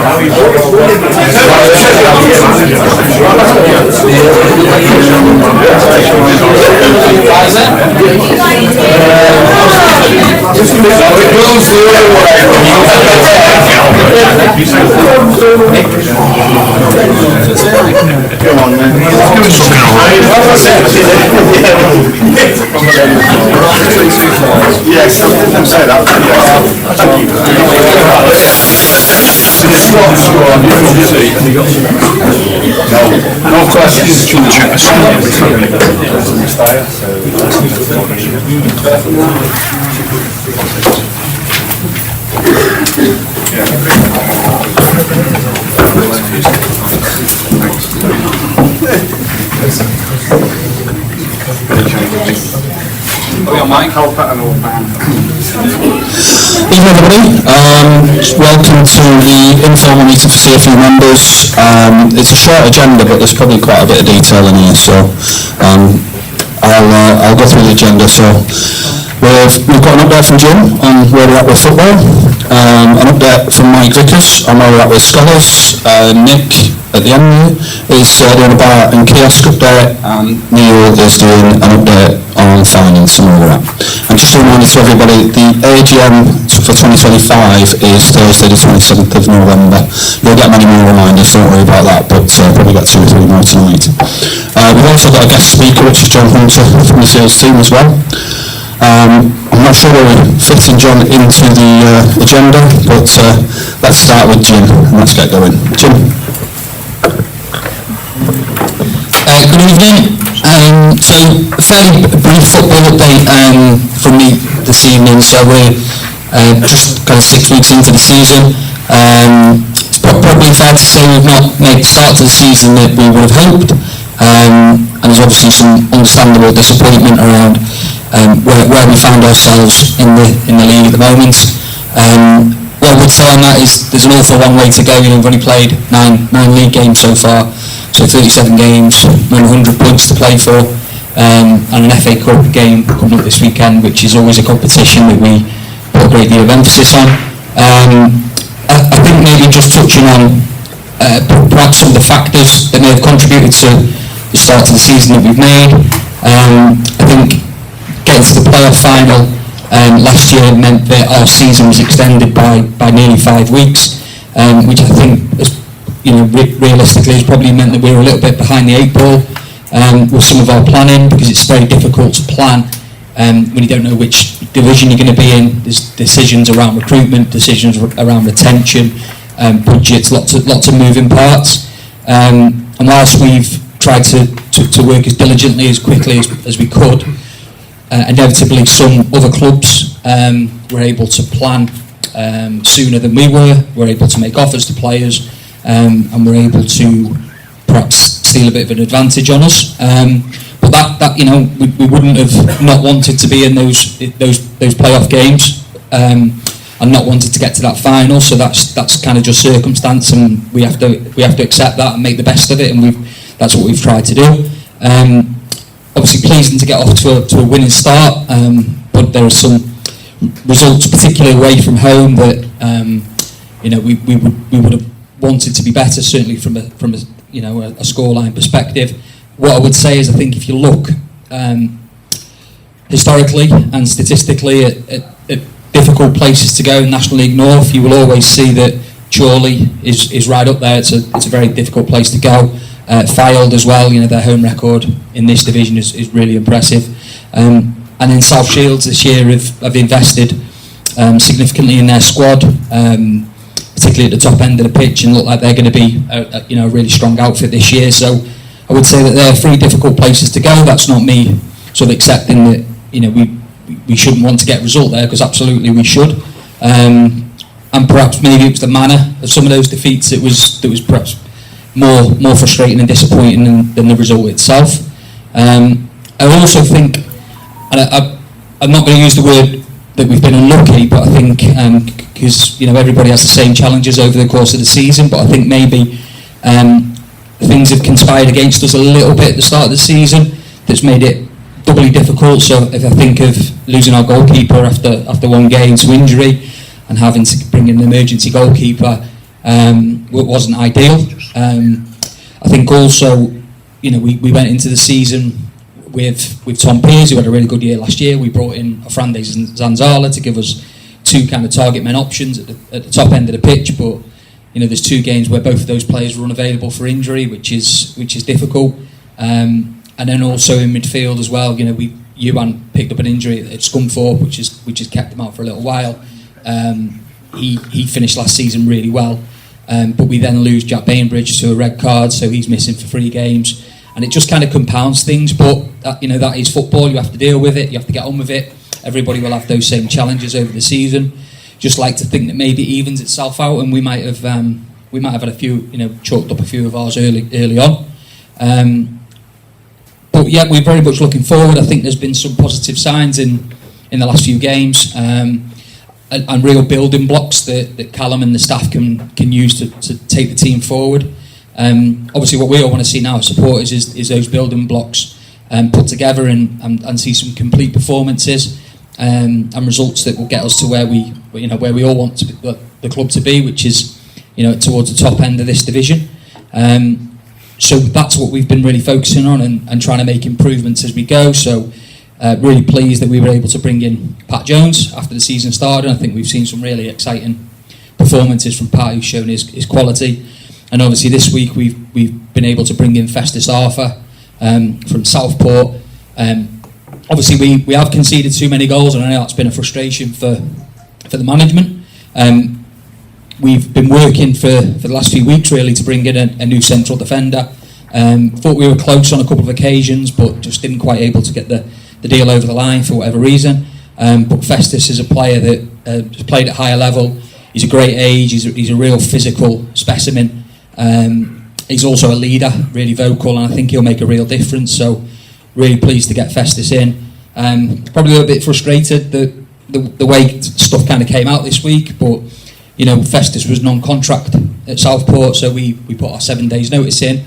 Come on, man. Yes, I'm saying that. No questions. Evening everybody, welcome to the informal meeting for CFU members. It's a short agenda, but there's probably quite a bit of detail in here, so I'll go through the agenda. So we've got an update from Jim on where we're at with football, an update from Mike Vickers on where we're at with scholars, Nick at the end is doing a bar and kiosk update, and Neil is doing an update on finance and where we're at. And just a reminder to everybody, the AGM for 2025 is Thursday the 27th of November. You'll get many more reminders, don't worry about that, but probably got 2 or 3 more tonight. We've also got a guest speaker, which is John Hunter from the sales team as well. I'm not sure where we're fitting John into the agenda, but let's start with Jim and let's get going. Jim. Good evening. So a fairly brief football update from me this evening. So we're just kind of 6 weeks into the season. It's probably fair to say we've not made the start to the season that we would have hoped, and there's obviously some understandable disappointment around where we find ourselves in the league at the moment. What I would say on that is there's an awful long way to go. You know, we've only played nine league games so far, so 37 games, 900 points to play for, and an FA Cup game coming up this weekend, which is always a competition that we put a great deal of emphasis on. I think maybe just touching on perhaps some of the factors that may have contributed to the start to the season that we've made. I think getting to the playoff final last year meant that our season was extended by nearly 5 weeks, which I think, realistically has probably meant that we were a little bit behind the 8 ball with some of our planning, because it's very difficult to plan when you don't know which division you're going to be in. There's decisions around recruitment, decisions around retention, budgets, lots of moving parts. And whilst we've tried to work as diligently, as quickly as we could, inevitably some other clubs were able to plan sooner than we were. We're able to make offers to players, and we're able to perhaps steal a bit of an advantage on us. But that we wouldn't have not wanted to be in those playoff games, and not wanted to get to that final. So that's kind of just circumstance, and we have to accept that and make the best of it, and that's what we've tried to do. Obviously pleasing to get off to a winning start, but there are some results, particularly away from home, that we would have wanted to be better, certainly from a scoreline perspective. What I would say is, I think if you look historically and statistically at difficult places to go in National League North, you will always see that Chorley is right up there. It's a very difficult place to go. Fylde as well, their home record in this division is really impressive. And then South Shields this year have invested significantly in their squad, particularly at the top end of the pitch, and look like they're going to be a really strong outfit this year. So I would say that they're 3 difficult places to go. That's not me sort of accepting that we shouldn't want to get a result there, because absolutely we should. And perhaps maybe it was the manner of some of those defeats that was perhaps more frustrating and disappointing than the result itself. I also think, and I'm not going to use the word that we've been unlucky, but I think because everybody has the same challenges over the course of the season, but I think maybe things have conspired against us a little bit at the start of the season that's made it doubly difficult. So if I think of losing our goalkeeper after 1 game to injury, and having to bring in an emergency goalkeeper, wasn't ideal. I think also, we went into the season with Tom Pearce, who had a really good year last year. We brought in Fernandes and Zanzala to give us two kind of target men options at the top end of the pitch, but there's two games where both of those players were unavailable for injury, which is difficult. And then also in midfield as well, Johan picked up an injury at Scunthorpe, which has kept him out for a little while. He finished last season really well, but we then lose Jack Bainbridge to a red card, so he's missing for 3 games, and it just kind of compounds things. But that is football. You have to deal with it. You have to get on with it. Everybody will have those same challenges over the season. Just like to think that maybe it evens itself out, and we might have had a few, chalked up a few of ours early on. But yeah, we're very much looking forward. I think there's been some positive signs in the last few games, and real building blocks that Callum and the staff can use to take the team forward. Obviously, what we all want to see now as supporters is those building blocks put together and see some complete performances and results that will get us to where we all want the club to be, which is towards the top end of this division. So that's what we've been really focusing on and trying to make improvements as we go. So really pleased that we were able to bring in Pat Jones after the season started. I think we've seen some really exciting performances from Pat, who's shown his quality. And obviously this week we've been able to bring in Festus Arthur from Southport. Obviously we have conceded too many goals, and I know that's been a frustration for the management. We've been working for the last few weeks really to bring in a new central defender. Thought we were close on a couple of occasions, but just didn't quite able to get the deal over the line for whatever reason. But Festus is a player that has played at higher level. He's a great age. He's a real physical specimen. He's also a leader, really vocal, and I think he'll make a real difference. So really pleased to get Festus in. Probably a little bit frustrated that the way stuff kind of came out this week, but Festus was non-contract at Southport, so we put our 7 days notice in,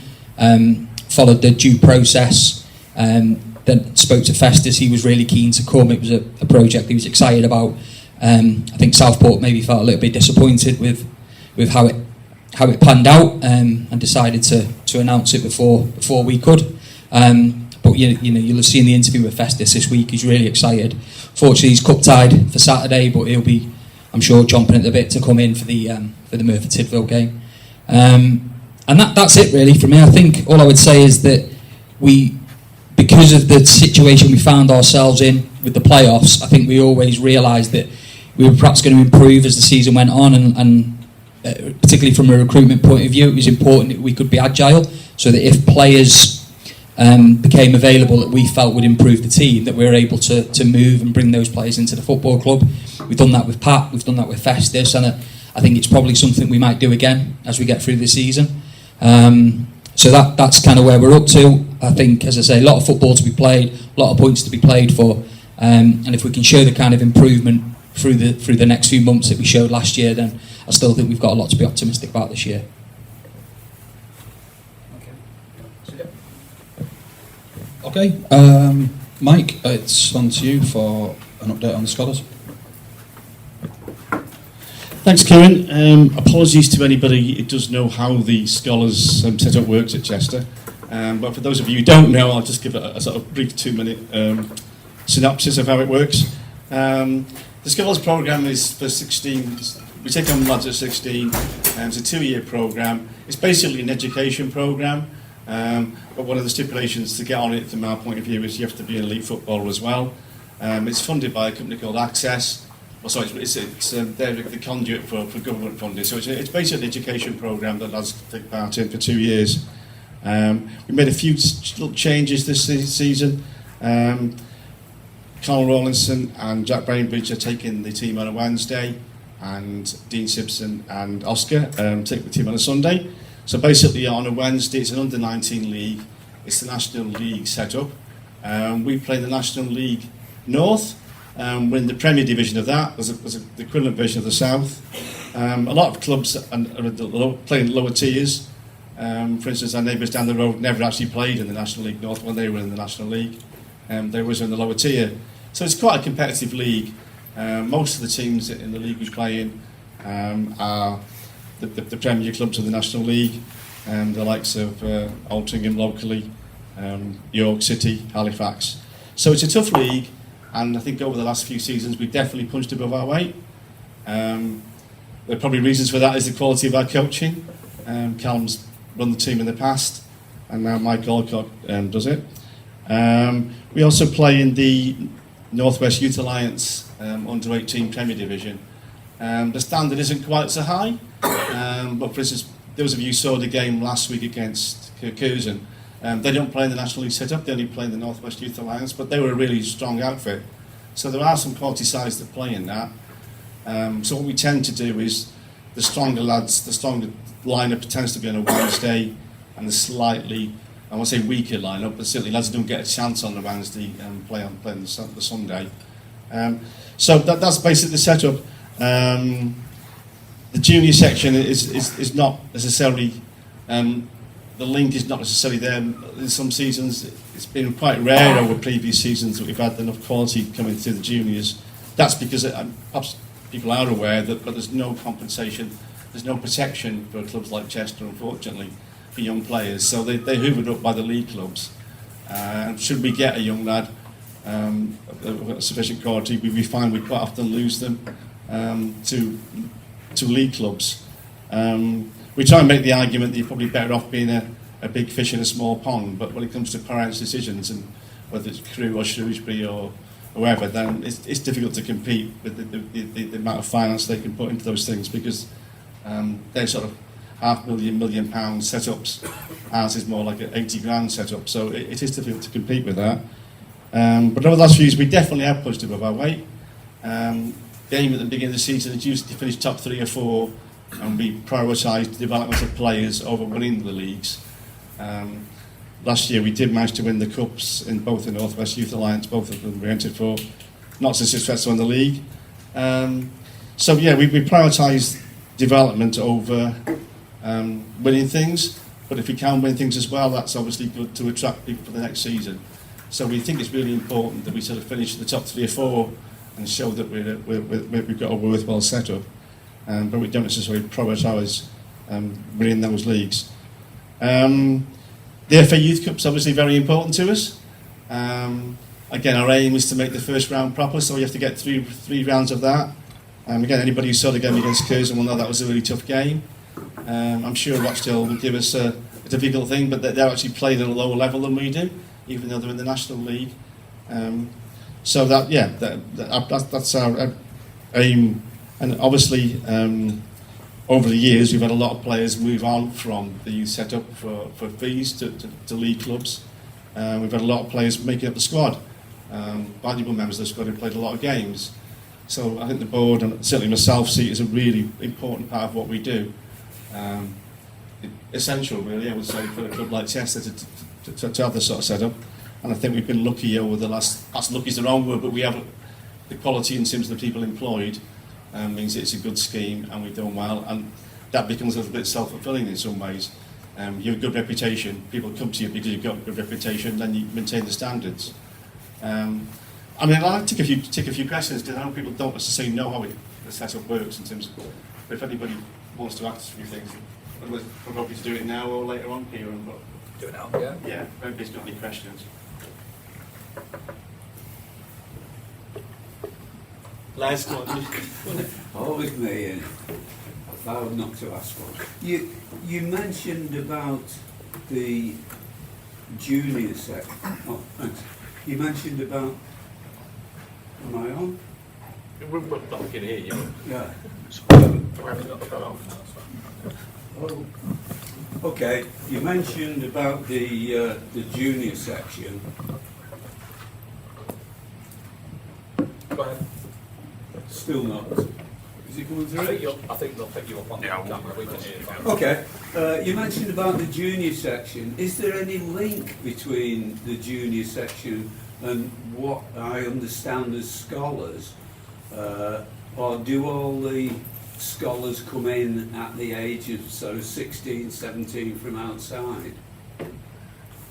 followed the due process, then spoke to Festus. He was really keen to come. It was a project he was excited about. I think Southport maybe felt a little bit disappointed with how it panned out, and decided to announce it before we could. But you'll have seen the interview with Festus this week. He's really excited. Fortunately, he's cup tied for Saturday, but he'll be, I'm sure, chomping at the bit to come in for the Merthyr Tydfil game. And that's it really for me. I think all I would say is that because of the situation we found ourselves in with the playoffs, I think we always realised that we were perhaps going to improve as the season went on, and particularly from a recruitment point of view, it was important that we could be agile, so that if players became available that we felt would improve the team, that we were able to move and bring those players into the football club. We've done that with Pat, we've done that with Festus, and I think it's probably something we might do again as we get through the season. So that's kind of where we're up to. I think, as I say, a lot of football to be played, a lot of points to be played for, and if we can show the kind of improvement through the next few months that we showed last year, then I still think we've got a lot to be optimistic about this year. Okay, Mike, it's on to you for an update on the Scholars. Thanks, Kieran. Apologies to anybody who does know how the Scholars setup works at Chester. But for those of you who don't know, I'll just give a sort of brief 2-minute synopsis of how it works. The Scholars programme is for 16, we take on lads at 16, it's a 2-year programme. It's basically an education programme, but one of the stipulations to get on it from our point of view is you have to be an elite footballer as well. It's funded by a company called Access. Well, sorry, they're the conduit for government funding. So it's basically an education programme that lads take part in for 2 years. We made a few little changes this season. Conor Rawlinson and Jack Bainbridge are taking the team on a Wednesday, and Dean Simpson and Oscar take the team on a Sunday. So basically on a Wednesday it's an under-19 league. It's the National League setup. We play the National League North. We're in the Premier Division of that. There's the equivalent version of the South. A lot of clubs are playing lower tiers. For instance, our neighbours down the road never actually played in the National League North when they were in the National League. They were in the lower tier. So it's quite a competitive league. Most of the teams in the league we play in are the Premier clubs of the National League, the likes of Altrincham locally, York City, Halifax. So it's a tough league, and I think over the last few seasons we've definitely punched above our weight. There are probably reasons for that is the quality of our coaching. Callum's run the team in the past, and now Mike Alcott does it. We also play in the North West Youth Alliance under 18 Premier Division. The standard isn't quite so high, but for instance, those of you who saw the game last week against Curzon, they don't play in the National League setup, they only play in the North West Youth Alliance, but they were a really strong outfit. So there are some quality sides that play in that. So what we tend to do is the stronger lads, the stronger lineup tends to be on a Wednesday, and the slightly, I won't say weaker lineup, but certainly lads don't get a chance on the Wednesday and play on the Sunday. So that's basically the setup. The junior section is not necessarily, the link is not necessarily there. In some seasons, it's been quite rare over previous seasons that we've had enough quality coming through the juniors. That's because perhaps people are aware that, but there's no compensation, there's no protection for clubs like Chester, unfortunately, for young players. So they're hoovered up by the league clubs. And should we get a young lad of sufficient quality, we find we quite often lose them to league clubs. We try and make the argument that you're probably better off being a big fish in a small pond, but when it comes to parents' decisions, and whether it's Crewe or Shrewsbury or whoever, then it's difficult to compete with the amount of finance they can put into those things, because they're sort of £500,000, £1 million setups. Ours is more like an 80 grand setup, so it is difficult to compete with that. But over the last few years, we definitely have pushed above our weight. Game at the beginning of the season, it's usually to finish top 3 or 4, and we prioritise the development of players over winning the leagues. Last year we did manage to win the cups in both the North West Youth Alliance, both of them we entered for, not so successful in the league. So yeah, we prioritise development over winning things, but if we can win things as well, that's obviously good to attract people for the next season. So we think it's really important that we sort of finish the top 3 or 4 and show that we've got a worthwhile setup, but we don't necessarily prioritise winning those leagues. The FA Youth Cup's obviously very important to us. Again, our aim is to make the first round proper, so we have to get through 3 rounds of that. Again, anybody who saw the game against Curzon will know that was a really tough game. I'm sure Rochdale will give us a difficult thing, but they're actually played at a lower level than we do, even though they're in the National League. So that, yeah, that's our aim. And obviously, over the years, we've had a lot of players move on from the youth setup for fees to league clubs. We've had a lot of players making up the squad, valuable members of the squad who played a lot of games. So I think the board, and certainly myself, see it as a really important part of what we do. Essential, really, I would say, for a club like Chester to have this sort of setup. And I think we've been lucky over the last, perhaps lucky is the wrong word, but we have the quality in terms of the people employed. Means it's a good scheme and we've done well, and that becomes a little bit self-fulfilling in some ways. You have a good reputation, people come to you because you've got a good reputation, then you maintain the standards. I mean, I'd like to take a few questions, because I know people don't necessarily know how the setup works in terms of, but if anybody wants to ask a few things, we're probably to do it now or later on, Peter. Do it now, yeah? Yeah, if anybody's got any questions. Les, go on. Always me, and I vowed not to ask one. You mentioned about the junior section. Oh, thanks. You mentioned about. Am I on? I can hear you. Yeah. We haven't got that on. Oh. Okay. You mentioned about the junior section. Go ahead. Still not. Is it coming through? I think they'll pick you up on the camera. We can hear you fine. Okay. You mentioned about the junior section. Is there any link between the junior section and what I understand as scholars? Or do all the scholars come in at the age of sort of 16, 17 from outside?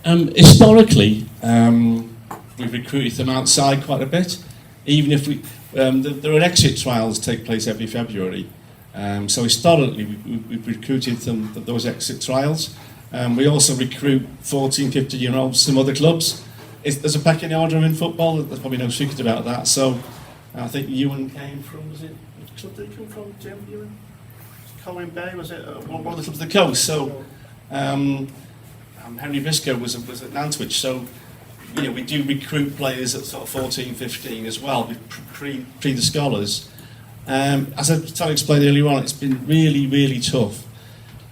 Historically, we've recruited them outside quite a bit. Even if we, there are exit trials take place every February, So historically, we've recruited them those exit trials. We also recruit 14, 15-year-olds from other clubs. There's a pecking order in football. There's probably no secret about that. So I think Ewan came from, was it, which club did he come from, Jim? Ewan? Colwyn Bay, was it? One of the clubs of the coast. So Henry Biscoe was at Nantwich. So we do recruit players at sort of 14, 15 as well, pre the scholars. As I tried to explain earlier on, it's been really, really tough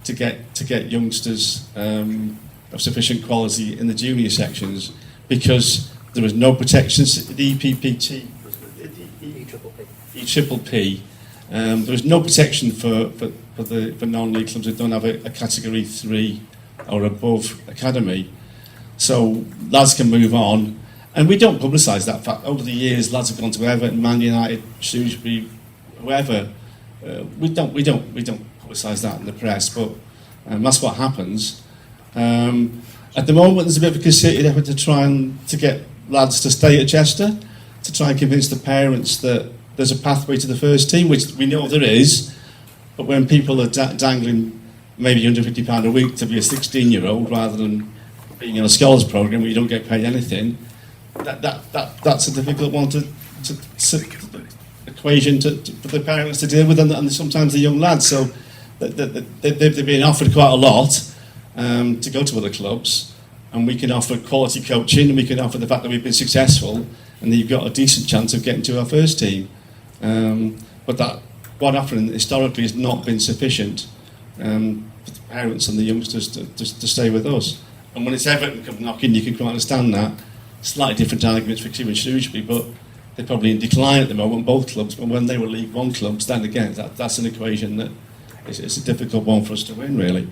to get youngsters of sufficient quality in the junior sections because there was no protections. The EPPT, E-triple-P. There was no protection for non-league clubs that don't have a Category 3 or above academy. So lads can move on, and we don't publicise that fact. Over the years, lads have gone to Everton, Man United, Shrewsbury, whoever. We don't publicise that in the press, but that's what happens. At the moment, there's a bit of a concerted effort to try to get lads to stay at Chester, to try and convince the parents that there's a pathway to the first team, which we know there is. But when people are dangling maybe £150 a week to be a 16-year-old rather than being in a scholars programme where you don't get paid anything, that's a difficult one to equation for the parents to deal with, and sometimes the young lads. So they've been offered quite a lot to go to other clubs, and we can offer quality coaching, and we can offer the fact that we've been successful, and that you've got a decent chance of getting to our first team. But that what offering historically has not been sufficient for the parents and the youngsters to stay with us. And when it's Everton come knocking, you can quite understand that. Slightly different arguments for Kew and Shrewsbury, but they're probably in decline at the moment, both clubs. But when they were League One clubs, then again, that's an equation that it's a difficult one for us to win, really.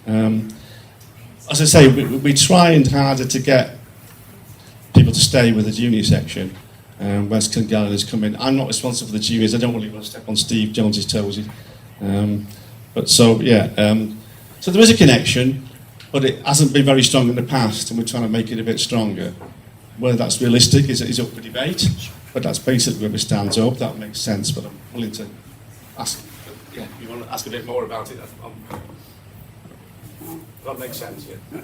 As I say, we try and harder to get people to stay with the junior section. West Kilgallen has come in. I'm not responsible for the juniors. I don't really want to step on Steve Jones's toes. So there is a connection, but it hasn't been very strong in the past, and we're trying to make it a bit stronger. Whether that's realistic is up for debate, but that's basically where we stand. So I hope that makes sense, but I'm willing to ask. Yeah, you want to ask a bit more about it? That makes sense, yeah.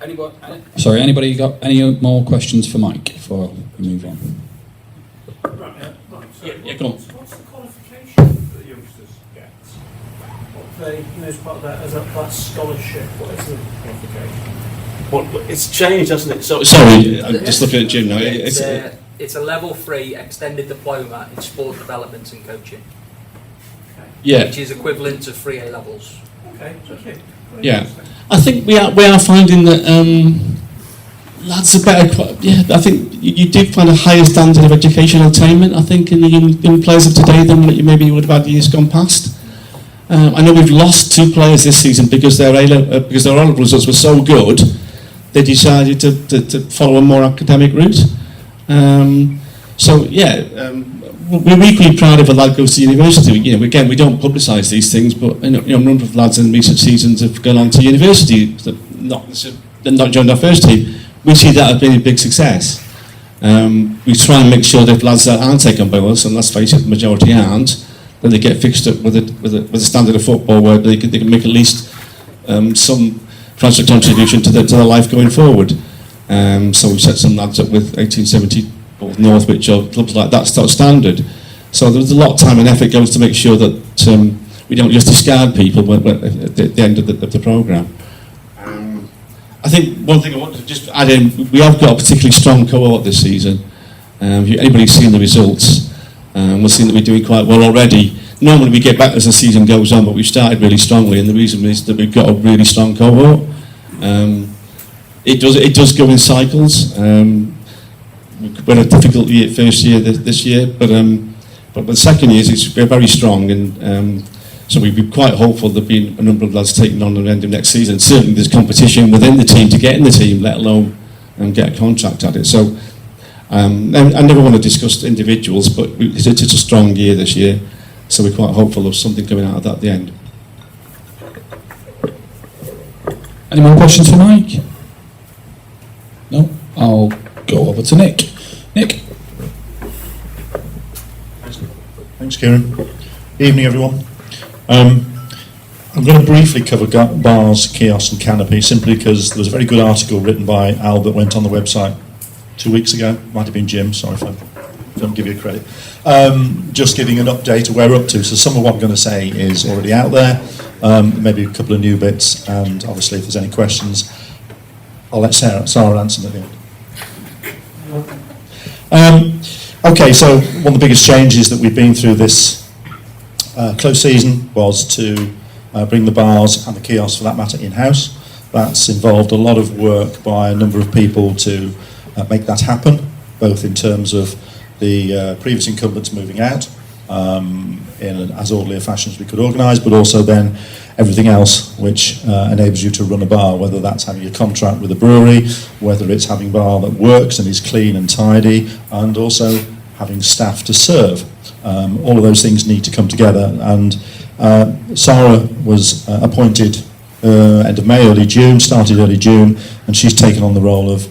Anybody got any more questions for Mike before we move on? Yeah, go on. What's the qualification that the youngsters get? What they, as part of that scholarship, what is the qualification? Well, it's changed, hasn't it? Sorry, I'm just looking at Jim now. It's a level 3 extended diploma in sport development and coaching, Yeah. which is equivalent to 3 A levels. Okay, thank you. Yeah, I think we are finding that lads are better. Yeah, I think you do find a higher standard of educational attainment, I think, in the young players of today than what you maybe would have had years gone past. I know we've lost 2 players this season because their O-level results were so good, they decided to follow a more academic route. We're equally proud if a lad goes to university. Again, we don't publicise these things, but a number of lads in recent seasons have gone on to university that not joined our first team. We see that as being a big success. We try and make sure that if lads that aren't taken by us, and let's face it, the majority aren't, that they get fixed up with a standard of football where they can make at least some financial contribution to their life going forward. So we've set some lads up with 1870 or Northwich or clubs like that standard. So there's a lot of time and effort goes to make sure that we don't just discard people at the end of the programme. I think one thing I want to just add in, we have got a particularly strong cohort this season. If anybody's seen the results, we're seeing that we're doing quite well already. Normally we get back as the season goes on, but we've started really strongly, and the reason is that we've got a really strong cohort. It does go in cycles. We had a difficult first year this year, but the second year we're very strong, and so we'd be quite hopeful there'll be a number of lads taking on at the end of next season. Certainly there's competition within the team to get in the team, let alone get a contract at it. So I never want to discuss individuals, but it's a strong year this year, so we're quite hopeful of something coming out of that at the end. Any more questions for Mike? No? I'll go over to Nick. Nick? Thanks, Kieran. Evening, everyone. I'm going to briefly cover bars, kiosks and canopy, simply because there was a very good article written by Al that went on the website 2 weeks ago. Might have been Jim, sorry if I don't give you credit. Just giving an update of where we're up to. So some of what I'm going to say is already out there, maybe a couple of new bits, and obviously if there's any questions, I'll let Sarah answer them at the end. Okay, so one of the biggest changes that we've been through this close season was to bring the bars and the kiosks, for that matter, in-house. That's involved a lot of work by a number of people to make that happen, both in terms of the previous incumbents moving out in as orderly a fashion as we could organise, but also then everything else which enables you to run a bar, whether that's having a contract with a brewery, whether it's having a bar that works and is clean and tidy, and also having staff to serve. All of those things need to come together, and Sarah was appointed end of May, early June, started early June, and she's taken on the role of,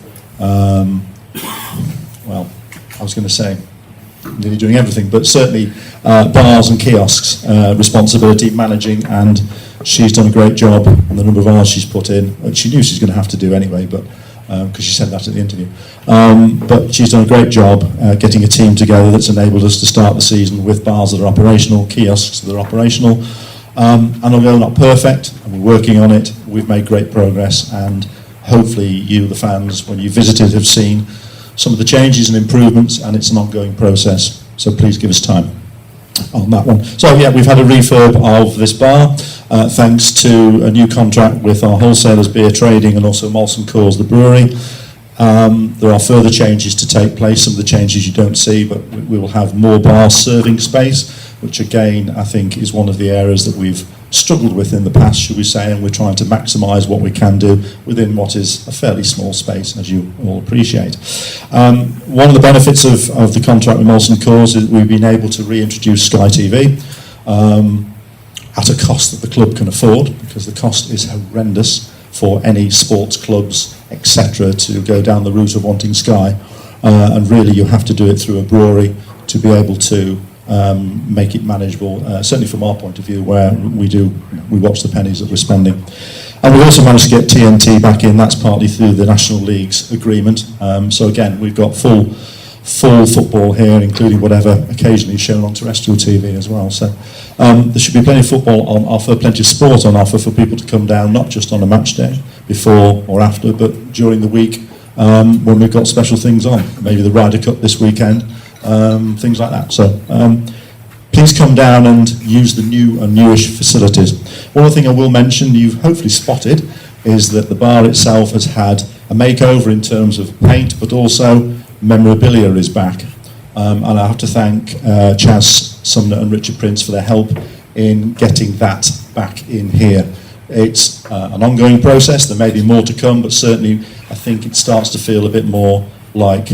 well, I was going to say, nearly doing everything, but certainly bars and kiosks responsibility, managing, and she's done a great job on the number of hours she's put in, which she knew she's going to have to do anyway, but because she said that at the interview. But she's done a great job getting a team together that's enabled us to start the season with bars that are operational, kiosks that are operational, and although not perfect, and we're working on it, we've made great progress, and hopefully you, the fans, when you visited, have seen some of the changes and improvements, and it's an ongoing process, so please give us time on that one. So yeah, we've had a refurb of this bar, thanks to a new contract with our wholesalers, beer trading, and also Molson Coors, the brewery. There are further changes to take place, some of the changes you don't see, but we will have more bar serving space, which again, I think is one of the areas that we've struggled with in the past, should we say, and we're trying to maximise what we can do within what is a fairly small space, as you all appreciate. One of the benefits of the contract with Molson Coors is we've been able to reintroduce Sky TV at a cost that the club can afford, because the cost is horrendous for any sports clubs, etc., to go down the route of wanting Sky, and really you have to do it through a brewery to be able to make it manageable, certainly from our point of view, where we watch the pennies that we're spending. And we've also managed to get TNT back in. That's partly through the National League's agreement. So again, we've got full football here, including whatever occasionally is shown on terrestrial TV as well. So there should be plenty of football on offer, plenty of sport on offer for people to come down, not just on a match day, before or after, but during the week when we've got special things on. Maybe the Ryder Cup this weekend. Things like that. So please come down and use the new and newish facilities. One other thing I will mention, you've hopefully spotted, is that the bar itself has had a makeover in terms of paint, but also memorabilia is back. And I have to thank Chaz Sumner and Richard Prince for their help in getting that back in here. It's an ongoing process. There may be more to come, but certainly I think it starts to feel a bit more like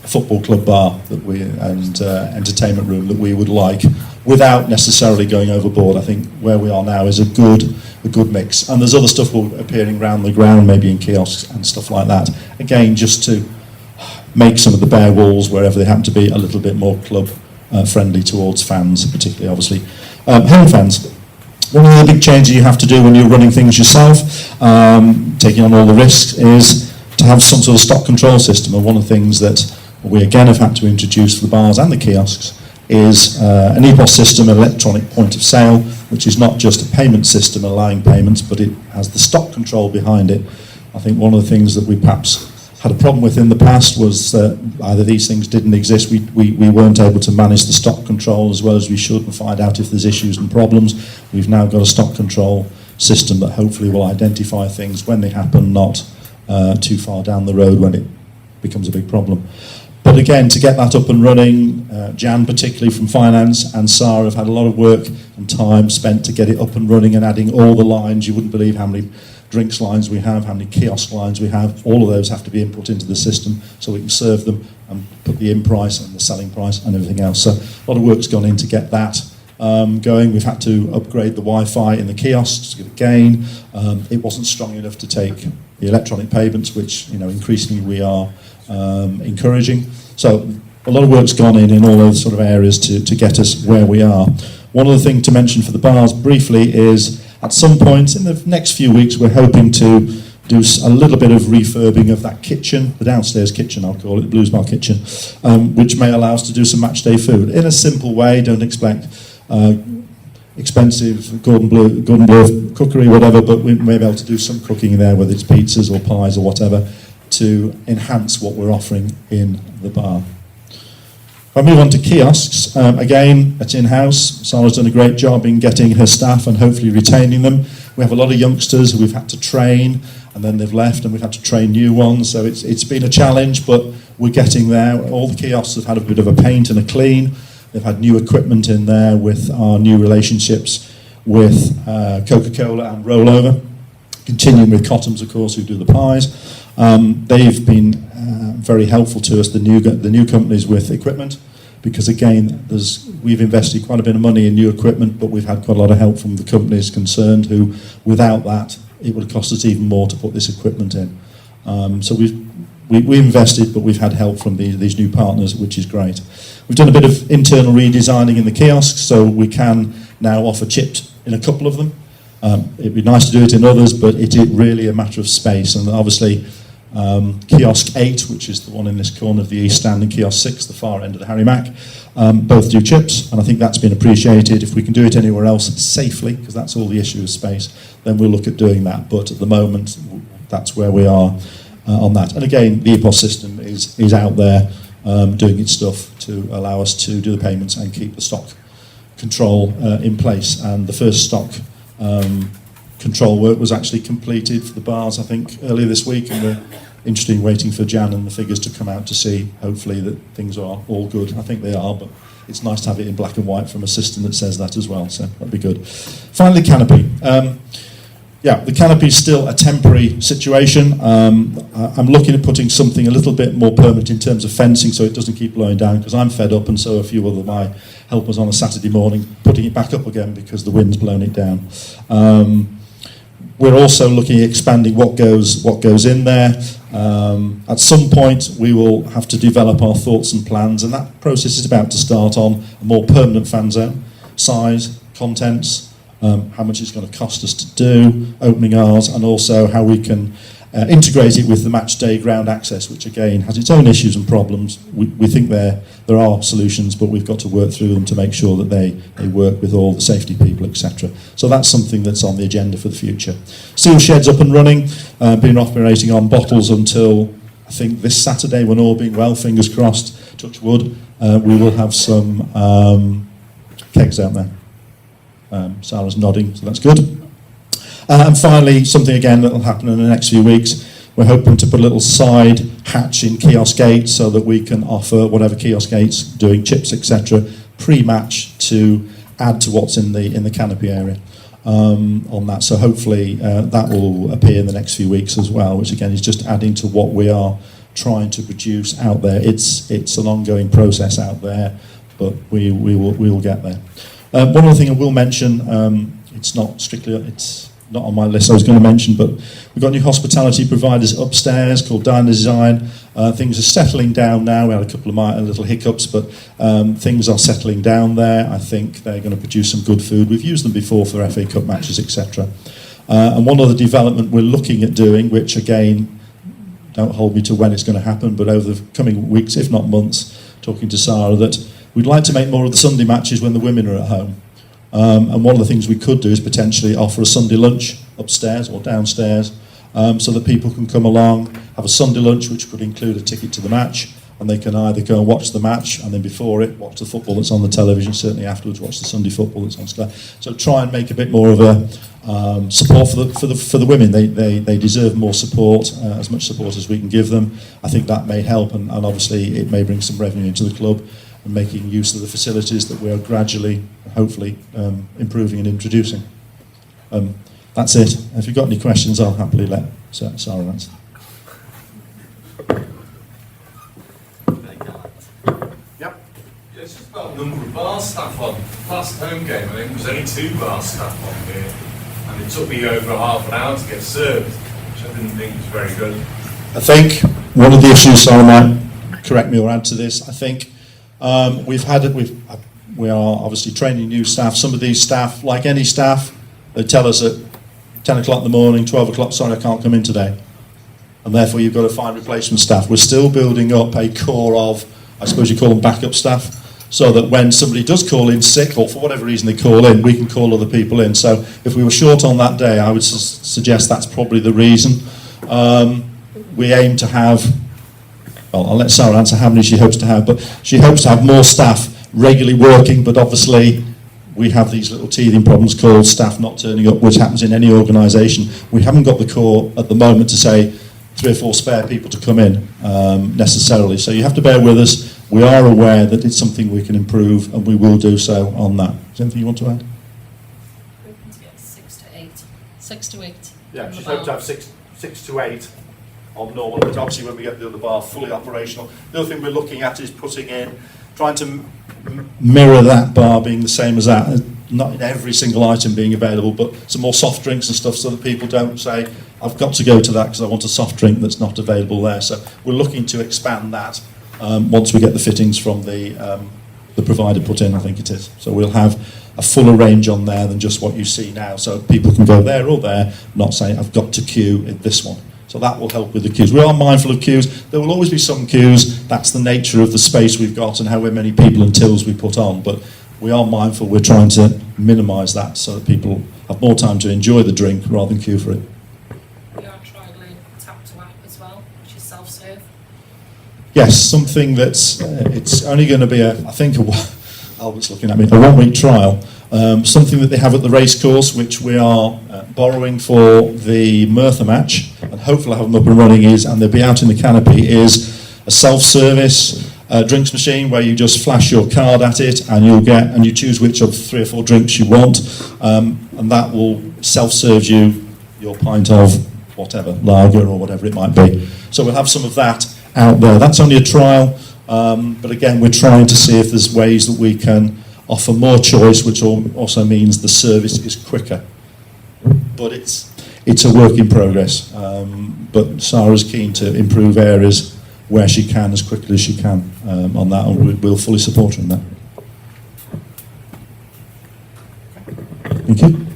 football club bar that and entertainment room that we would like, without necessarily going overboard. I think where we are now is a good mix, and there's other stuff appearing around the ground, maybe in kiosks and stuff like that, again just to make some of the bare walls, wherever they happen to be, a little bit more club friendly towards fans, particularly obviously home fans. One of the big changes you have to do when you're running things yourself, taking on all the risks, is to have some sort of stock control system. And one of the things that we again have had to introduce for the bars and the kiosks is an EPOS system, an electronic point of sale, which is not just a payment system allowing payments, but it has the stock control behind it. I think one of the things that we perhaps had a problem with in the past was that either these things didn't exist, we weren't able to manage the stock control as well as we should and find out if there's issues and problems. We've now got a stock control system that hopefully will identify things when they happen, not too far down the road when it becomes a big problem. But again, to get that up and running, Jan particularly from finance and Sarah have had a lot of work and time spent to get it up and running and adding all the lines. You wouldn't believe how many drinks lines we have, how many kiosk lines we have. All of those have to be input into the system so we can serve them and put the in price and the selling price and everything else. So a lot of work's gone in to get that going. We've had to upgrade the Wi-Fi in the kiosks again. It wasn't strong enough to take the electronic payments, which increasingly we are encouraging. So a lot of work's gone in all those sort of areas to get us where we are. One other thing to mention for the bars briefly is at some point in the next few weeks we're hoping to do a little bit of refurbing of that kitchen, the downstairs kitchen I'll call it, the Blues Bar kitchen, which may allow us to do some match day food in a simple way. Don't expect expensive Gordon Bleu cookery, whatever, but we may be able to do some cooking in there, whether it's pizzas or pies or whatever, to enhance what we're offering in the bar. If I move on to kiosks, again, it's in-house. Sarah's done a great job in getting her staff and hopefully retaining them. We have a lot of youngsters who we've had to train, and then they've left, and we've had to train new ones, so it's been a challenge, but we're getting there. All the kiosks have had a bit of a paint and a clean. They've had new equipment in there with our new relationships with Coca-Cola and Rollover, continuing with Cotham's, of course, who do the pies. They've been very helpful to us, the new companies with equipment, because again, we've invested quite a bit of money in new equipment, but we've had quite a lot of help from the companies concerned who, without that, it would have cost us even more to put this equipment in. So we invested, but we've had help from these new partners, which is great. We've done a bit of internal redesigning in the kiosks, so we can now offer chipped in a couple of them. It'd be nice to do it in others, but it is really a matter of space, and obviously kiosk 8, which is the one in this corner of the east stand, and kiosk 6, the far end of the Harry Mack, both do chips, and I think that's been appreciated. If we can do it anywhere else safely, because that's all the issue of space, then we'll look at doing that, but at the moment that's where we are on that. And again, the EPOS system is out there doing its stuff to allow us to do the payments and keep the stock control in place, and the first stock control work was actually completed for the bars, I think, earlier this week, and we're interested in waiting for Jan and the figures to come out to see, hopefully, that things are all good. I think they are, but it's nice to have it in black and white from a system that says that as well, so that'd be good. Finally, canopy. The canopy is still a temporary situation. I'm looking at putting something a little bit more permanent in terms of fencing so it doesn't keep blowing down, because I'm fed up, and so are a few other of my helpers on a Saturday morning, putting it back up again because the wind's blown it down. We're also looking at expanding what goes in there. At some point we will have to develop our thoughts and plans, and that process is about to start on a more permanent fan zone, size, contents, how much it's going to cost us to do, opening hours, and also how we can integrate it with the match day ground access, which again has its own issues and problems. We think there are solutions, but we've got to work through them to make sure that they work with all the safety people, etc. So that's something that's on the agenda for the future. Seal shed's up and running, been operating on bottles until I think this Saturday, when all being well, fingers crossed, touch wood, we will have some kegs out there. Sarah's nodding, so that's good. And finally, something again that will happen in the next few weeks, we're hoping to put a little side hatch in kiosk 8 so that we can offer whatever kiosk 8's doing, chips, etc., pre-match to add to what's in the canopy area on that. So hopefully that will appear in the next few weeks as well, which again is just adding to what we are trying to produce out there. It's an ongoing process out there, but we will get there. One other thing I will mention, it's not on my list I was going to mention, but we've got new hospitality providers upstairs called Diner Design. Things are settling down now. We had a couple of little hiccups, but things are settling down there. I think they're going to produce some good food. We've used them before for FA Cup matches, etc. And one other development we're looking at doing, which again, don't hold me to when it's going to happen, but over the coming weeks, if not months, talking to Sarah, that we'd like to make more of the Sunday matches when the women are at home. And one of the things we could do is potentially offer a Sunday lunch upstairs or downstairs, so that people can come along, have a Sunday lunch, which could include a ticket to the match, and they can either go and watch the match, and then before it, watch the football that's on the television, certainly afterwards, watch the Sunday football that's on Sky. So try and make a bit more of a support for the women. They deserve more support, as much support as we can give them. I think that may help, and obviously it may bring some revenue into the club, and making use of the facilities that we are gradually, hopefully, improving and introducing. That's it. If you've got any questions, I'll happily let Sarah answer. Yep. Yeah, it's just about the number of bar staff on. Last home game, I think, there was only 2 bar staff on here, and it took me over half an hour to get served, which I didn't think was very good. I think one of the issues, Sarah might correct me or add to this, I think We are obviously training new staff. Some of these staff, like any staff, they tell us at 10 o'clock in the morning, 12 o'clock, sorry, I can't come in today. And therefore you've got to find replacement staff. We're still building up a core of, I suppose you call them backup staff, so that when somebody does call in sick, or for whatever reason they call in, we can call other people in. So if we were short on that day, I would suggest that's probably the reason. We aim to have, well, I'll let Sarah answer how many she hopes to have, but she hopes to have more staff regularly working, but obviously we have these little teething problems called staff not turning up, which happens in any organisation. We haven't got the core at the moment to say 3 or 4 spare people to come in necessarily. So you have to bear with us. We are aware that it's something we can improve, and we will do so on that. Is there anything you want to add? Hoping to get 6 to 8. 6 to 8. Yeah, she's hoping to have 6 to 8 on normal, but obviously when we get the other bar fully operational. The other thing we're looking at is trying to mirror that bar being the same as that, not in every single item being available, but some more soft drinks and stuff so that people don't say, I've got to go to that because I want a soft drink that's not available there. So we're looking to expand that once we get the fittings from the provider put in, I think it is. So we'll have a fuller range on there than just what you see now, so people can go there or there, not say, I've got to queue in this one. So that will help with the queues. We are mindful of queues. There will always be some queues. That's the nature of the space we've got and how many people and tills we put on. But we are mindful. We're trying to minimise that so that people have more time to enjoy the drink rather than queue for it. We are trialling tap to app as well, which is self-serve. Yes, something that's it's only going to be Albert's looking at me, a 1-week trial. Something that they have at the racecourse, which we are borrowing for the Merthyr match, and hopefully have them up and running, and they'll be out in the canopy, is a self-service drinks machine where you just flash your card at it and you choose which of 3 or 4 drinks you want, and that will self-serve you your pint of whatever, lager or whatever it might be. So we'll have some of that out there. That's only a trial, but again, we're trying to see if there's ways that we can offer more choice, which also means the service is quicker. But it's a work in progress. But Sarah's keen to improve areas where she can as quickly as she can on that, and we'll fully support her in that. Thank you.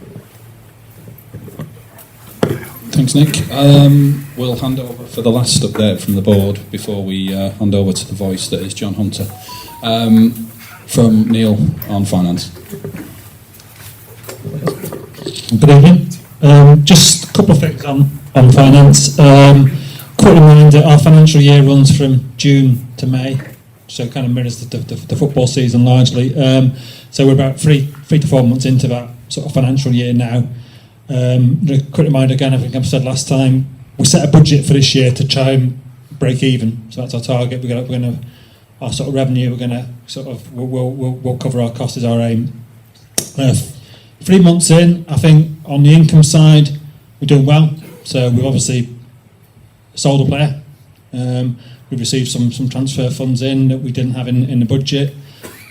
Thanks, Nick. We'll hand over for the last update from the board before we hand over to the voice that is John Hunter. From Neil on finance. Good evening. Just a couple of things on finance. Quick reminder, our financial year runs from June to May, so it kind of mirrors the football season largely. So we're about 3 to 4 months into that sort of financial year now. Quick reminder again, I think I said last time, we set a budget for this year to try and break even, so that's our target. We're going to our sort of revenue, we're going to sort of we'll cover our costs is our aim. 3 months in, I think on the income side we're doing well. So we've obviously sold a player. We've received some transfer funds in that we didn't have in the budget.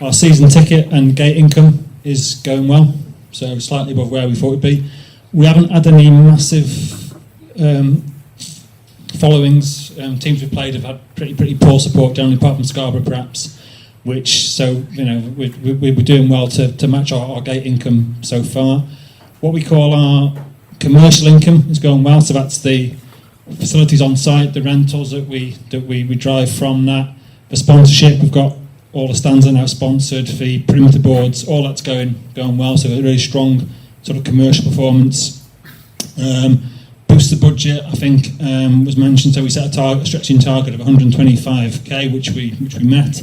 Our season ticket and gate income is going well, so slightly above where we thought it'd be. We haven't had any massive followings. Teams we've played have had pretty poor support generally, apart from Scarborough perhaps, which, so, you know, we're doing well to match our gate income so far. What we call our commercial income is going well, so that's the facilities on site, the rentals that we drive from that. The sponsorship, we've got all the stands are now sponsored, the perimeter boards, all that's going well, so a really strong sort of commercial performance. Boost the budget, I think, was mentioned. So we set a stretching target of 125k, which we met.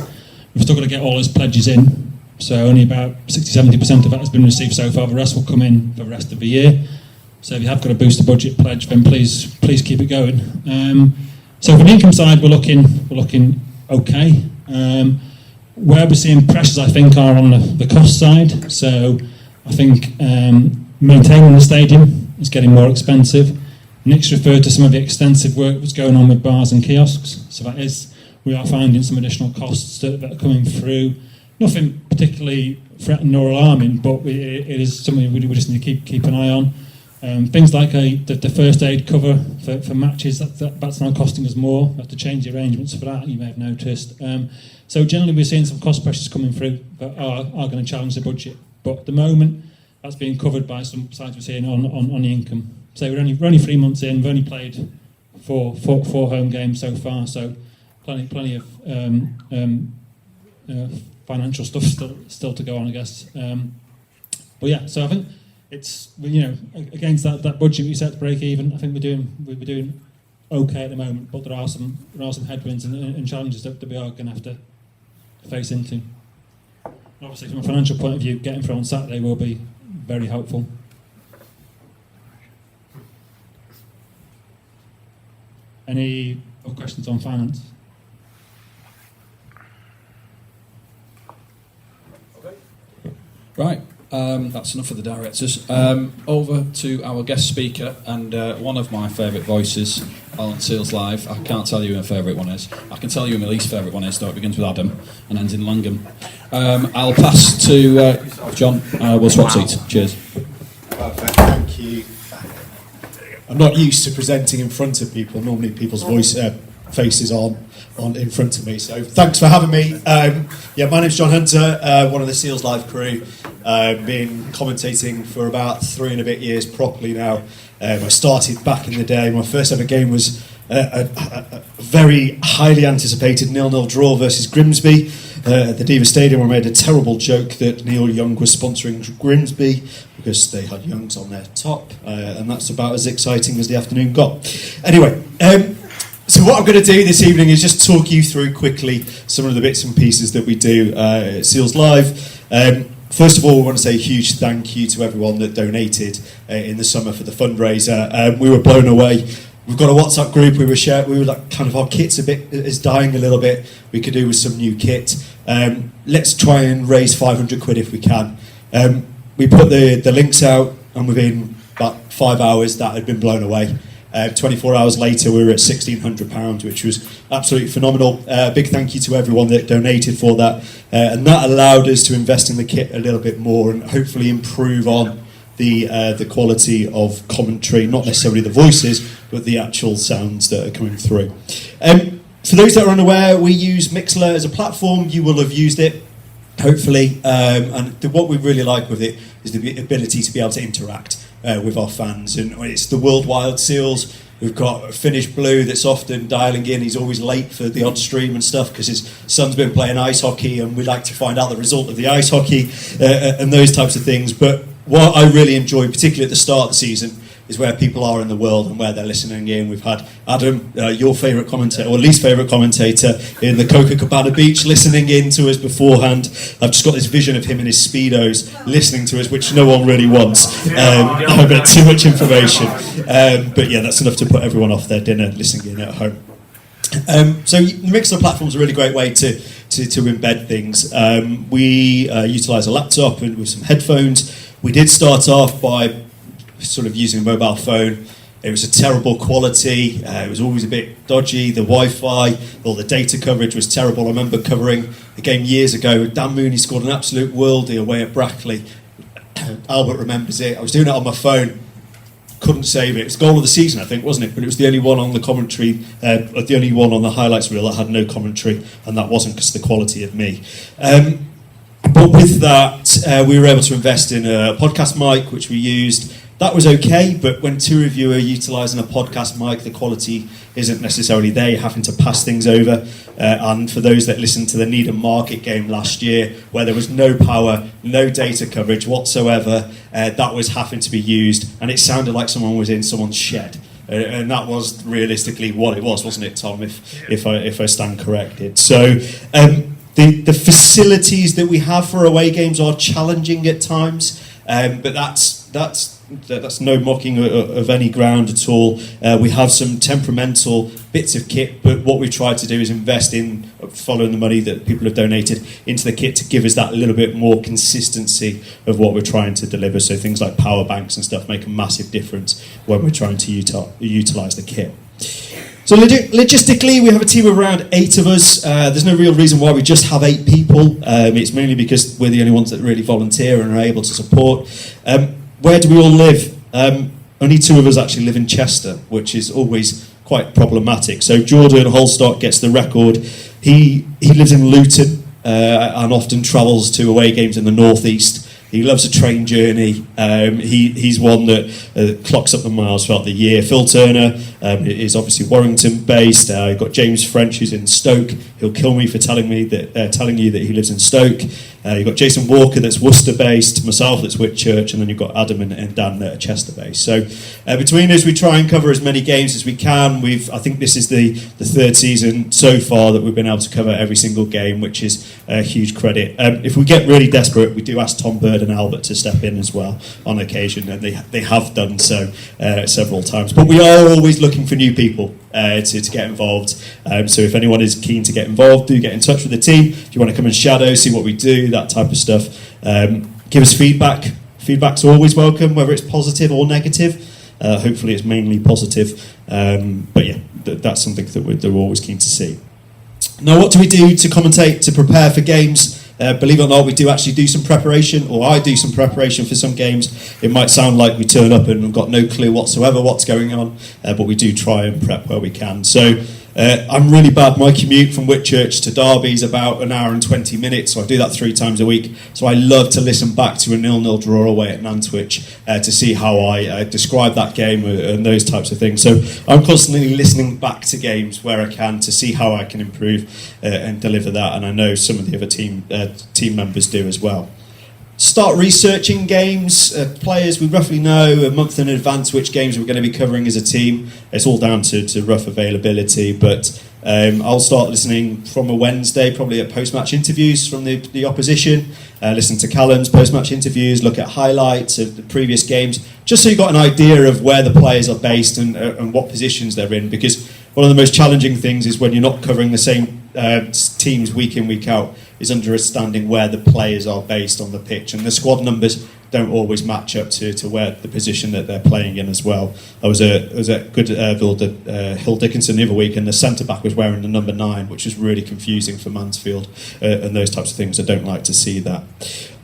We've still got to get all those pledges in. So only about 60-70% of that has been received so far. The rest will come in for the rest of the year. So if you have got a boost the budget pledge, then please keep it going. So from the income side, we're looking okay. Where we're seeing pressures, I think, are on the cost side. So I think maintaining the stadium is getting more expensive. Nick's referred to some of the extensive work that's going on with bars and kiosks. So that is, we are finding some additional costs that are coming through. Nothing particularly threatening or alarming, but it is something we just need to keep an eye on. Things like the first aid cover for matches, that's now costing us more. We have to change the arrangements for that, you may have noticed. So generally we're seeing some cost pressures coming through that are going to challenge the budget. But at the moment, that's being covered by some sides we're seeing on the income. So we're only 3 months in, we've only played four home games so far, so plenty of financial stuff still to go on, I guess. But yeah, so I think it's, against that budget we set to break even, I think we're doing okay at the moment, but there are some headwinds and challenges that we are going to have to face into. Obviously, from a financial point of view, getting through on Saturday will be very helpful. Any other questions on finance? Right, that's enough for the directors. Over to our guest speaker and one of my favourite voices on Seals Live. I can't tell you who my favourite one is. I can tell you who my least favourite one is, though. It begins with Adam and ends in Langham. I'll pass to John. We'll swap seats. Cheers. Perfect, thank you. I'm not used to presenting in front of people. Normally people's faces on in front of me. So thanks for having me. My name's John Hunter, one of the Seals Live crew. Been commentating for about 3 and a bit years properly now. I started back in the day. My first ever game was a very highly anticipated 0-0 draw versus Grimsby at the Diva Stadium, where I made a terrible joke that Neil Young was sponsoring Grimsby because they had Youngs on their top, and that's about as exciting as the afternoon got. Anyway, so what I'm going to do this evening is just talk you through quickly some of the bits and pieces that we do at Seals Live. First of all, we want to say a huge thank you to everyone that donated in the summer for the fundraiser. We were blown away. We've got a WhatsApp group. We were like, kind of, our kit's is dying a little bit. We could do with some new kit. Let's try and raise 500 quid if we can. We put the links out, and within about 5 hours, that had been blown away. 24 hours later, we were at £1,600, which was absolutely phenomenal. Big thank you to everyone that donated for that. And that allowed us to invest in the kit a little bit more and hopefully improve on the quality of commentary, not necessarily the voices, but the actual sounds that are coming through. For those that are unaware, we use Mixlr as a platform. You will have used it, hopefully. And what we really like with it is the ability to be able to interact with our fans. And it's the Worldwide Seals. We've got Finnish Blue that's often dialing in. He's always late for the odd stream and stuff because his son's been playing ice hockey, and we like to find out the result of the ice hockey and those types of things. But what I really enjoy, particularly at the start of the season, is where people are in the world and where they're listening in. We've had Adam, your favourite commentator, or least favourite commentator, in the Copacabana Beach, listening in to us beforehand. I've just got this vision of him in his Speedos listening to us, which no one really wants. A bit too much information. But yeah, that's enough to put everyone off their dinner listening in at home. So the Mixlr platform is a really great way to embed things. We utilise a laptop and with some headphones. We did start off by sort of using a mobile phone. It was a terrible quality. It was always a bit dodgy. The Wi-Fi, all the data coverage was terrible. I remember covering a game years ago. Dan Mooney scored an absolute worldie away at Brackley. Albert remembers it. I was doing it on my phone. Couldn't save it. It was goal of the season, I think, wasn't it? But it was the only one on the commentary, the only one on the highlights reel that had no commentary, and that wasn't because of the quality of me. But with that, we were able to invest in a podcast mic, which we used. That was okay, but when two of you are utilising a podcast mic, the quality isn't necessarily there. You're having to pass things over. And for those that listened to the Needham Market game last year, where there was no power, no data coverage whatsoever, that was having to be used, and it sounded like someone was in someone's shed. And that was realistically what it was, wasn't it, Tom? If I stand corrected. So the facilities that we have for away games are challenging at times, but that's no mocking of any ground at all. We have some temperamental bits of kit, but what we tried to do is invest in, following the money that people have donated, into the kit to give us that little bit more consistency of what we're trying to deliver. So things like power banks and stuff make a massive difference when we're trying to utilise the kit. So logistically, we have a team of around 8 of us. There's no real reason why we just have 8 people. It's mainly because we're the only ones that really volunteer and are able to support. Where do we all live? only 2 of us actually live in Chester, which is always quite problematic. So Jordan Holstock gets the record. He lives in Luton and often travels to away games in the northeast. He loves a train journey. He's one that clocks up the miles throughout the year. Phil Turner is obviously Warrington-based. You've got James French, who's in Stoke. He'll kill me for telling you that he lives in Stoke. You've got Jason Walker, that's Worcester-based. Myself, that's Whitchurch, and then you've got Adam and Dan that are Chester-based. So between us, we try and cover as many games as we can. I think this is the 3rd season so far that we've been able to cover every single game, which is a huge credit. If we get really desperate, we do ask Tom Bird and Albert to step in as well on occasion, and they have done so several times. But we are always looking for new people to get involved. So if anyone is keen to get involved, do get in touch with the team. If you want to come and shadow, see what we do, that type of stuff. Give us feedback. Feedback's always welcome, whether it's positive or negative. Hopefully it's mainly positive. But yeah, that's something that they're always keen to see. Now, what do we do to commentate, to prepare for games? Believe it or not, we do actually do some preparation, or I do some preparation for some games. It might sound like we turn up and we've got no clue whatsoever what's going on, but we do try and prep where we can. So I'm really bad. My commute from Whitchurch to Derby is about an hour and 20 minutes, so I do that 3 times a week. So I love to listen back to a 0-0 draw away at Nantwich to see how I describe that game and those types of things. So I'm constantly listening back to games where I can to see how I can improve and deliver that, and I know some of the other team members do as well. Start researching games, players. We roughly know a month in advance which games we're going to be covering as a team. It's all down to rough availability, but I'll start listening from a Wednesday, probably at post-match interviews from the opposition, listen to Callum's post-match interviews, look at highlights of the previous games, just so you've got an idea of where the players are based and what positions they're in, because one of the most challenging things is when you're not covering the same teams week in, week out, is understanding where the players are based on the pitch, and the squad numbers don't always match up to where the position that they're playing in as well. I was at Hill Dickinson the other week, and the centre-back was wearing the number 9, which was really confusing for Mansfield, and those types of things. I don't like to see that.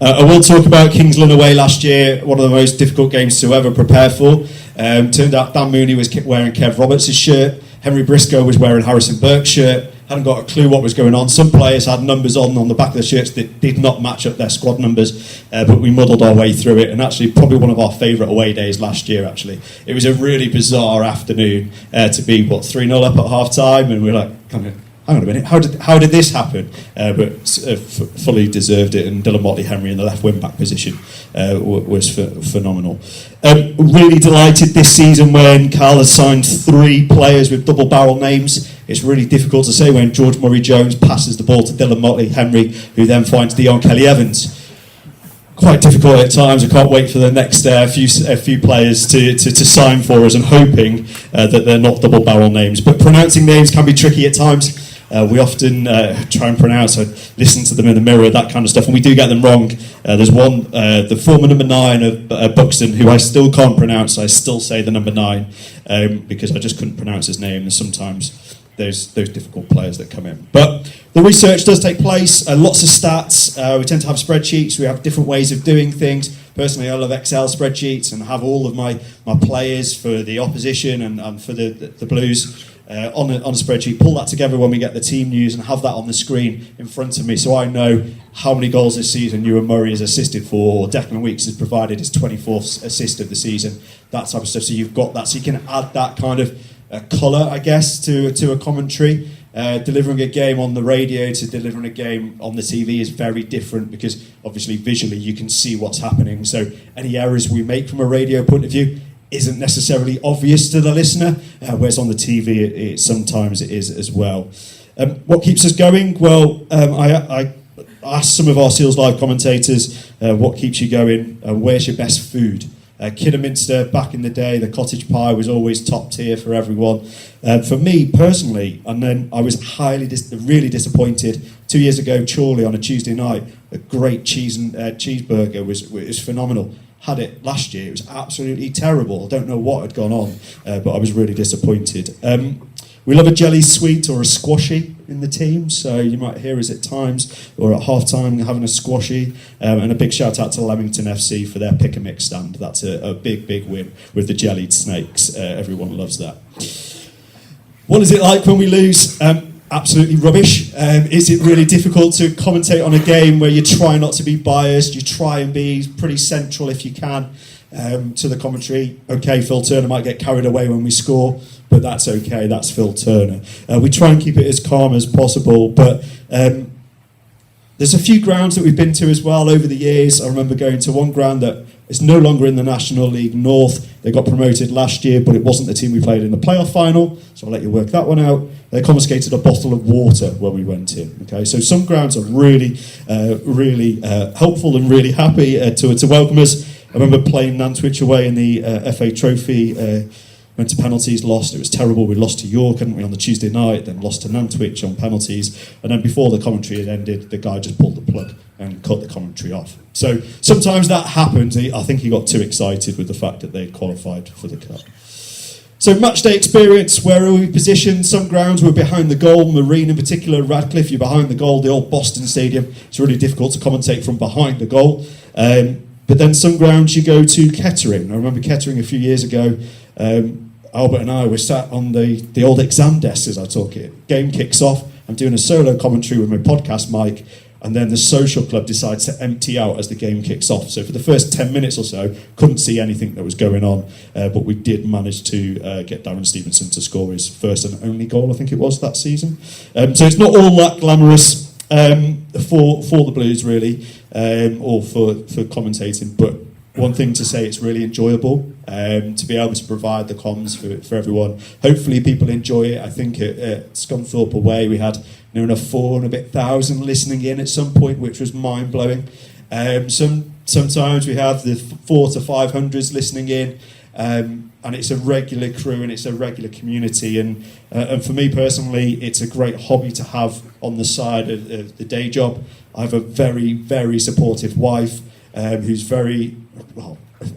I will talk about Kings Lynn away last year, one of the most difficult games to ever prepare for. Turned out Dan Mooney was wearing Kev Roberts' shirt, Henry Briscoe was wearing Harrison Burke's shirt. Hadn't got a clue what was going on. Some players had numbers on the back of their shirts that did not match up their squad numbers, but we muddled our way through it, and actually probably one of our favourite away days last year, actually. It was a really bizarre afternoon to be, 3-0 up at half-time, and we're like, hang on a minute, how did this happen? But fully deserved it, and Dylan Motley-Henry in the left wing-back position was phenomenal. Really delighted this season when Carl has signed 3 players with double-barrel names. It's really difficult to say when George Murray-Jones passes the ball to Dylan Motley-Henry, who then finds Dion Kelly-Evans. Quite difficult at times. I can't wait for the next few players to sign for us, and hoping that they're not double-barrel names. But pronouncing names can be tricky at times. We often try and pronounce, I listen to them in the mirror, that kind of stuff, and we do get them wrong. There's one, the former number 9 of Buxton, who I still can't pronounce. I still say the number 9 because I just couldn't pronounce his name, and sometimes those difficult players that come in. But the research does take place, lots of stats. We tend to have spreadsheets. We have different ways of doing things. Personally, I love Excel spreadsheets and have all of my players for the opposition and for the Blues on a spreadsheet. Pull that together when we get the team news and have that on the screen in front of me, so I know how many goals this season Ewan Murray has assisted for, or Declan Weeks has provided his 24th assist of the season, that type of stuff. So you've got that, so you can add that kind of colour, I guess, to a commentary. Delivering a game on the radio to delivering a game on the TV is very different, because obviously visually you can see what's happening. So any errors we make from a radio point of view isn't necessarily obvious to the listener, whereas on the TV sometimes it is as well. What keeps us going? Well, I asked some of our Seals Live commentators, what keeps you going? Where's your best food? Kidderminster, back in the day, the cottage pie was always top tier for everyone. For me personally, and then I was really disappointed 2 years ago, Chorley on a Tuesday night, a great cheeseburger was phenomenal. Had it last year, it was absolutely terrible. I don't know what had gone on, but I was really disappointed. We love a jelly sweet or a squashy in the team, so you might hear us at times or at half-time having a squashy. And a big shout out to Leamington FC for their pick and mix stand. That's a big, big win with the jellied snakes. Everyone loves that. What is it like when we lose? Absolutely rubbish. Is it really difficult to commentate on a game where you try not to be biased, you try and be pretty central if you can to the commentary? Okay, Phil Turner might get carried away when we score, but that's okay, that's Phil Turner. We try and keep it as calm as possible, but there's a few grounds that we've been to as well over the years. I remember going to one ground that is no longer in the National League North. They got promoted last year, but it wasn't the team we played in the playoff final, so I'll let you work that one out. They confiscated a bottle of water when we went in. Okay, so some grounds are really helpful and really happy to welcome us. I remember playing Nantwich away in the FA Trophy. Went to penalties, lost. It was terrible. We lost to York, hadn't we, on the Tuesday night, then lost to Nantwich on penalties. And then before the commentary had ended, the guy just pulled the plug and cut the commentary off. So sometimes that happens. I think he got too excited with the fact that they had qualified for the cup. So match day experience, where are we positioned? Some grounds we're behind the goal, Marine in particular, Radcliffe, you're behind the goal, the old Boston Stadium. It's really difficult to commentate from behind the goal. But then some grounds you go to Kettering. I remember Kettering a few years ago. Albert and I were sat on the old exam desk as I talk it. Game kicks off. I'm doing a solo commentary with my podcast mic, and then the social club decides to empty out as the game kicks off. So for the first 10 minutes or so, couldn't see anything that was going on, but we did manage to get Darren Stevenson to score his first and only goal, I think it was, that season. So it's not all that glamorous for the Blues, really, or for commentating, but one thing to say, it's really enjoyable to be able to provide the comms for everyone. Hopefully people enjoy it. I think at Scunthorpe away we had near enough 4,000 listening in at some point, which was mind-blowing. Sometimes we have the 400 to 500s listening in, and it's a regular crew and it's a regular community. And for me personally, it's a great hobby to have on the side of the day job. I have a very, very supportive wife who's very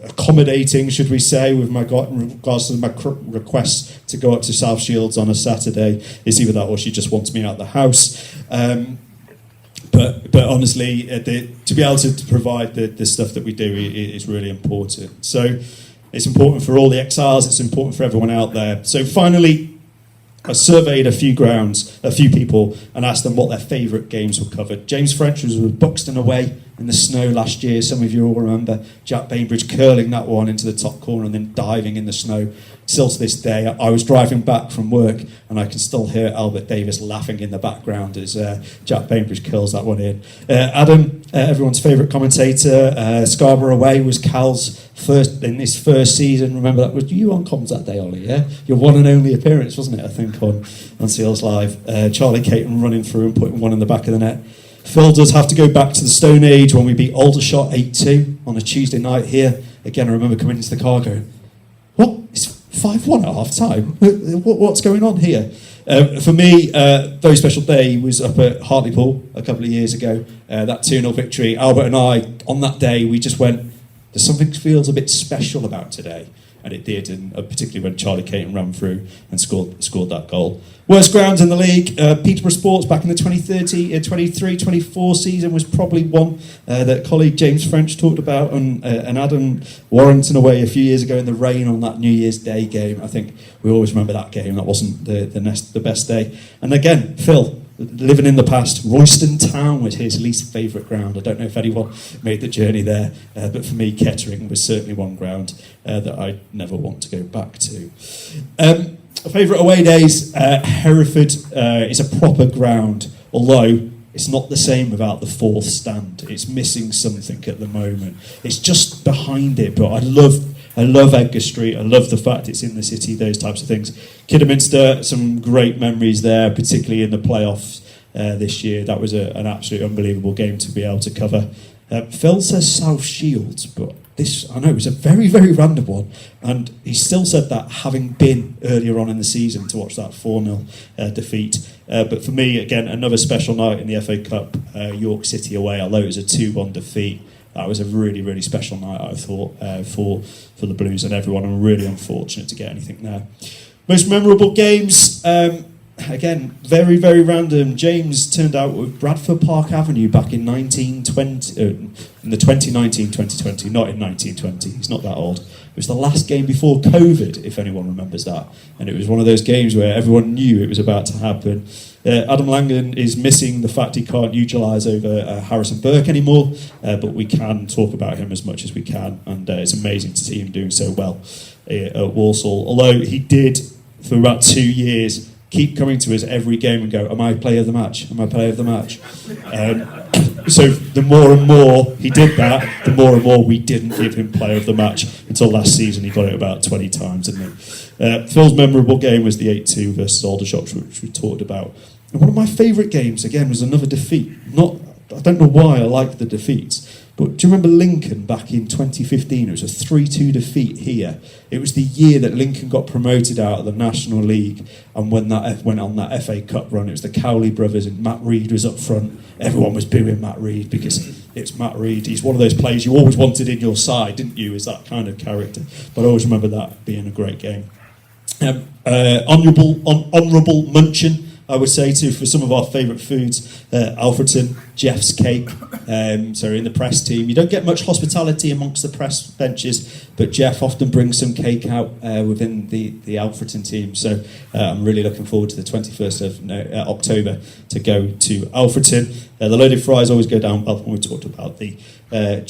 accommodating, should we say, with in regards to my requests to go up to South Shields on a Saturday. It's either that or she just wants me out the house. But honestly, to be able to provide the stuff that we do is really important. So it's important for all the exiles, it's important for everyone out there. So finally, I surveyed a few people, and asked them what their favourite games were covered. James French was with Buxton away in the snow last year. Some of you all remember Jack Bainbridge curling that one into the top corner and then diving in the snow. Still to this day, I was driving back from work and I can still hear Albert Davis laughing in the background as Jack Bainbridge curls that one in. Adam, everyone's favourite commentator, Scarborough away was Cal's in his first season. Remember that? Was you on comms that day, Ollie? Yeah, your one and only appearance, wasn't it? I think on Seals Live. Charlie Caton running through and putting one in the back of the net. Phil does have to go back to the Stone Age when we beat Aldershot 8-2 on a Tuesday night here. Again, I remember coming into the car going, what? It's 5-1 at half time? What's going on here? For me, very special day was up at Hartlepool a couple of years ago. That 2-0 victory. Albert and I, on that day, we just went, there's something feels a bit special about today. And it did, and particularly when Charlie Caton ran through and scored that goal. Worst grounds in the league, Peterborough Sports back in the 23-24 season was probably one that colleague James French talked about, and Adam Warrington away a few years ago in the rain on that New Year's Day game. I think we always remember that game. That wasn't the best day. And again, Phil, living in the past, Royston Town was his least favourite ground. I don't know if anyone made the journey there, but for me, Kettering was certainly one ground that I never want to go back to. Favourite away days, Hereford is a proper ground, although it's not the same without the fourth stand. It's missing something at the moment. It's just behind it, but I love Edgar Street. I love the fact it's in the city, those types of things. Kidderminster, some great memories there, particularly in the playoffs this year. That was an absolutely unbelievable game to be able to cover. Phil says South Shields, but this, I know, it was a very, very random one. And he still said that having been earlier on in the season to watch that 4-0 defeat. But for me, again, another special night in the FA Cup, York City away, although it was a 2-1 defeat. That was a really, really special night, I thought, for the Blues and everyone. I'm really unfortunate to get anything there. Most memorable games. Again, very, very random. James turned out with Bradford Park Avenue back in 1920, in the 2019-2020, not in 1920. He's not that old. It was the last game before COVID, if anyone remembers that. And it was one of those games where everyone knew it was about to happen. Adam Langan is missing the fact he can't utilise over Harrison Burke anymore, but we can talk about him as much as we can, and it's amazing to see him doing so well at Walsall. Although he did, for about 2 years, keep coming to us every game and go, am I player of the match? Am I player of the match? So the more and more he did that, the more and more we didn't give him player of the match, until last season he got it about 20 times, didn't he? Phil's memorable game was the 8-2 versus Aldershot, which we talked about. And one of my favourite games, again, was another defeat. I don't know why I like the defeats, but do you remember Lincoln back in 2015? It was a 3-2 defeat here. It was the year that Lincoln got promoted out of the National League, and when that went on that FA Cup run, it was the Cowley brothers and Matt Reed was up front. Everyone was booing Matt Reed because it's Matt Reed. He's one of those players you always wanted in your side, didn't you, as that kind of character. But I always remember that being a great game. Honourable mention, I would say, for some of our favourite foods, Alfreton, Jeff's cake, so in the press team. You don't get much hospitality amongst the press benches, but Jeff often brings some cake out within the Alfreton team. So I'm really looking forward to the 21st of October to go to Alfreton. The loaded fries always go down well, when we talked about the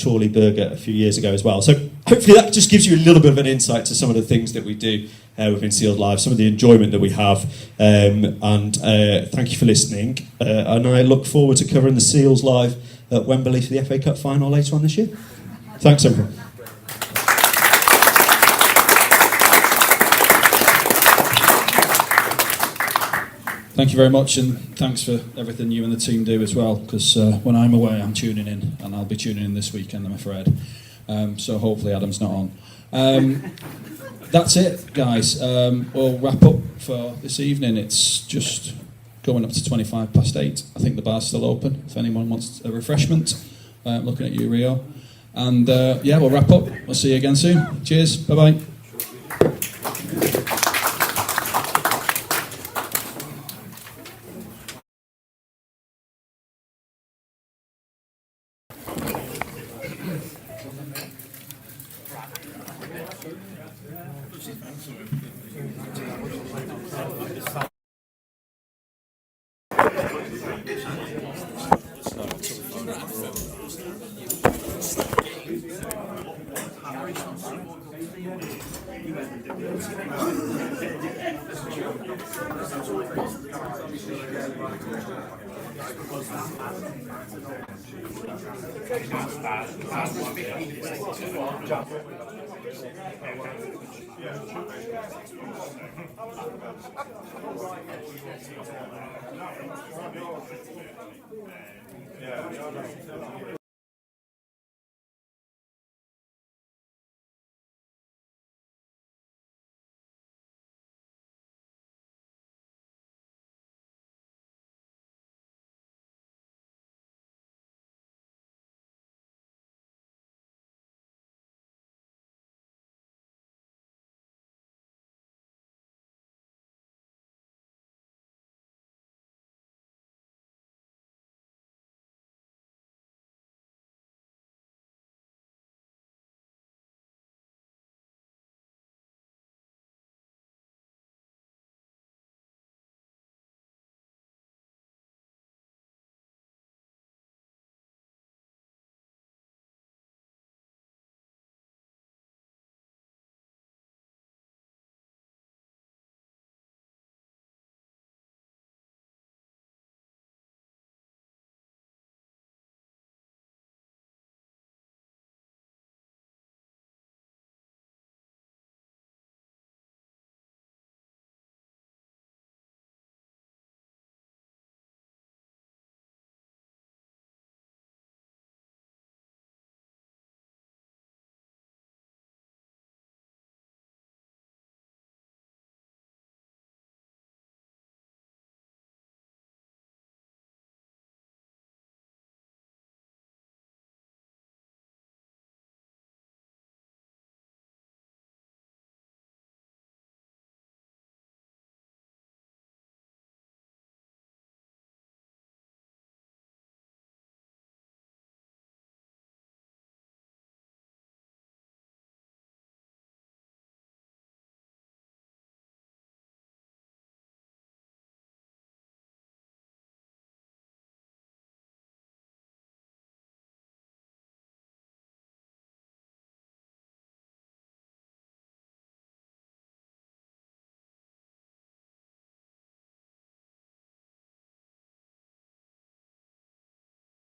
Chorley burger a few years ago as well. So hopefully that just gives you a little bit of an insight to some of the things that we do within Seals Live, some of the enjoyment that we have, and thank you for listening, and I look forward to covering the Seals Live at Wembley for the FA Cup final later on this year. Thanks everyone. Thank you very much, and thanks for everything you and the team do as well, because when I'm away I'm tuning in, and I'll be tuning in this weekend, I'm afraid, so hopefully Adam's not on. That's it, guys. We'll wrap up for this evening. It's just going up to 8:25. I think the bar's still open if anyone wants a refreshment. Looking at you, Rio. And yeah, we'll wrap up. We'll see you again soon. Cheers. Bye-bye.